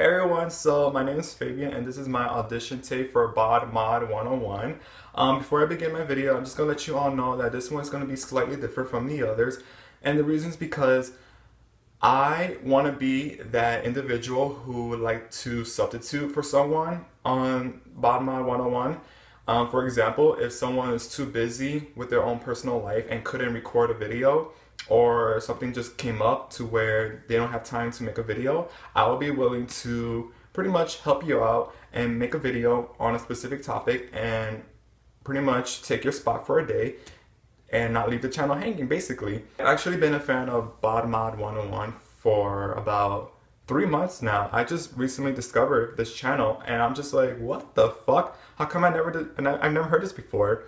Hey everyone, so my name is Fabian and this is my audition tape for BodyMod 101. Before I begin my video, I'm just going to let you all know that this one is going to be slightly different from the others. And the reason is because I want to be that individual who would like to substitute for someone on BodyMod 101. For example, if someone is too busy with their own personal life and couldn't record a video, or something just came up to where they don't have time to make a video, I will be willing to pretty much help you out and make a video on a specific topic and pretty much take your spot for a day and not leave the channel hanging, basically. I've actually been a fan of BodyMod 101 for about 3 months now. I just recently discovered this channel and I'm just like, what the fuck? How come I've never heard this before?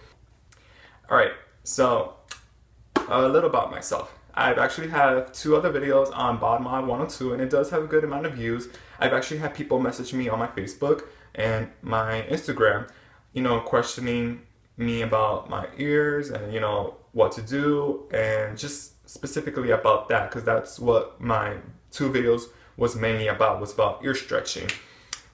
Alright, so a little about myself. I've actually have 2 other videos on BodyMod 102 and it does have a good amount of views. I've actually had people message me on my Facebook and my Instagram, questioning me about my ears and, what to do, and just specifically about that, because that's what my 2 videos was mainly about, was about ear stretching.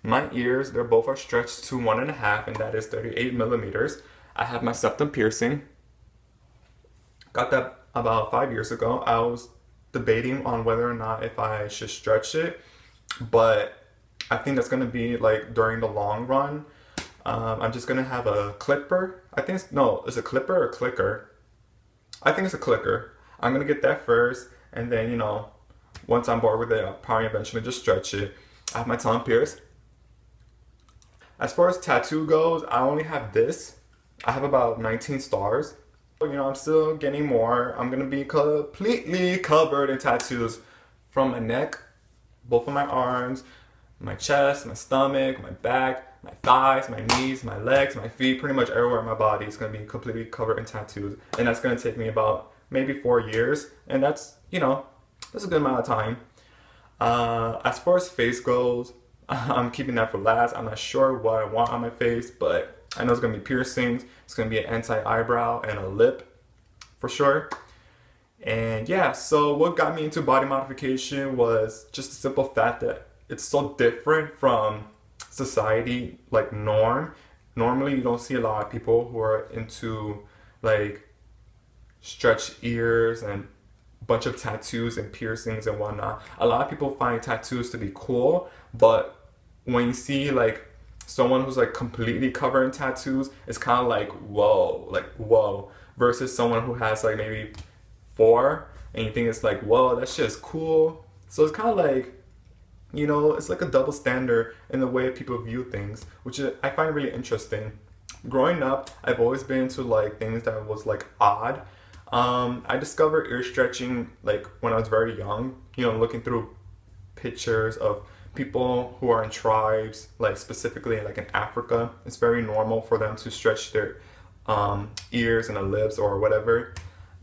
My ears, they're both are stretched to 1.5, and that is 38 millimeters. I have my septum piercing. Got that about 5 years ago. I was debating on whether or not if I should stretch it, but I think that's going to be like during the long run. I'm just going to have a clipper. I think it's a clipper or a clicker. I think it's a clicker. I'm going to get that first, and then, once I'm bored with it, I'll probably eventually just stretch it. I have my tongue pierced. As far as tattoo goes, I only have this. I have about 19 stars. I'm still getting more. I'm gonna be completely covered in tattoos from my neck, both of my arms, my chest, my stomach, my back, my thighs, my knees, my legs, my feet, pretty much everywhere in my body is gonna be completely covered in tattoos. And that's gonna take me about maybe 4 years. And that's a good amount of time. As far as face goes, I'm keeping that for last. I'm not sure what I want on my face, but I know it's going to be piercings, it's going to be an anti-eyebrow and a lip for sure. And yeah, so what got me into body modification was just the simple fact that it's so different from society, like norm. Normally you don't see a lot of people who are into like stretched ears and a bunch of tattoos and piercings and whatnot. A lot of people find tattoos to be cool, but when you see like someone who's like completely covered in tattoos, it's kind of like whoa, versus someone who has like maybe 4 and you think it's like, whoa, that shit is cool. So it's kind of like, it's like a double standard in the way people view things, which I find really interesting. Growing up, I've always been into like things that was like odd. I discovered ear stretching like when I was very young, looking through pictures of people who are in tribes, like specifically like in Africa. It's very normal for them to stretch their ears and their lips or whatever.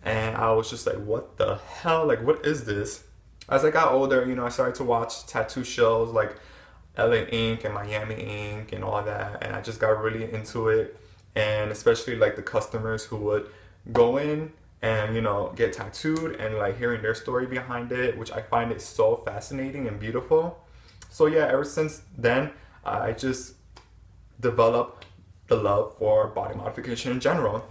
And I was just like, what the hell? Like, what is this? As I got older, I started to watch tattoo shows like LA Ink and Miami Ink and all that. And I just got really into it. And especially like the customers who would go in and, get tattooed and like hearing their story behind it, which I find it so fascinating and beautiful. So yeah, ever since then, I just developed the love for body modification in general.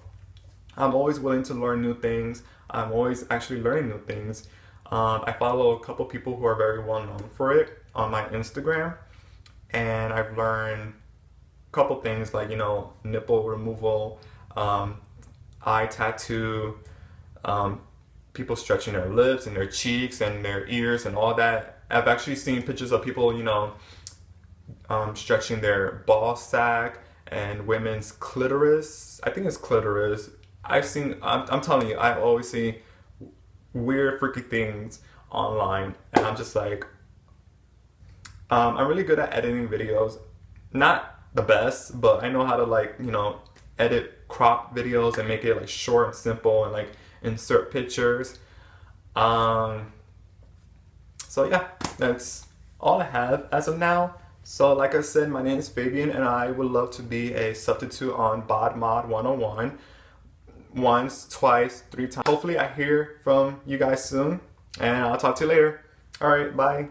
I'm always willing to learn new things. I'm always actually learning new things. I follow a couple people who are very well known for it on my Instagram. And I've learned a couple things like, nipple removal, eye tattoo, people stretching their lips and their cheeks and their ears and all that. I've actually seen pictures of people, stretching their ball sack and women's clitoris. I think it's clitoris. I'm telling you, I always see weird, freaky things online. And I'm just like, I'm really good at editing videos. Not the best, but I know how to like, edit crop videos and make it like short and simple and like insert pictures. So yeah, that's all I have as of now. So like I said, my name is Fabian and I would love to be a substitute on BodyMod 101. Once, twice, 3 times. Hopefully I hear from you guys soon and I'll talk to you later. Alright, bye.